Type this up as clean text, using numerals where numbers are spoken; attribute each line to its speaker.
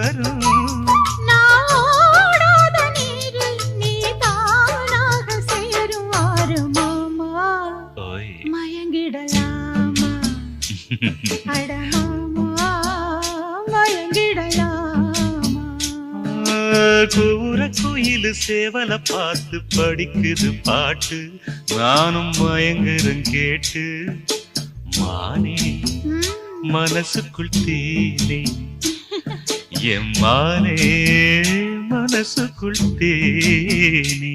Speaker 1: வரும்.
Speaker 2: நான் ஓடாத நீரில் நீ தானாக சேருவாரு மாமா.
Speaker 1: ஓய்
Speaker 2: மயங்கிடலாமா அட மாமா, மயங்கிடலாமா.
Speaker 1: கூற குயிலு சேவல பார்த்து படிக்குது பாட்டு, நானும் மயங்குறேன் கேட்டு. மானே மனசுக்குள் தேனே, என் மானே மனசுக்குள் தேனே.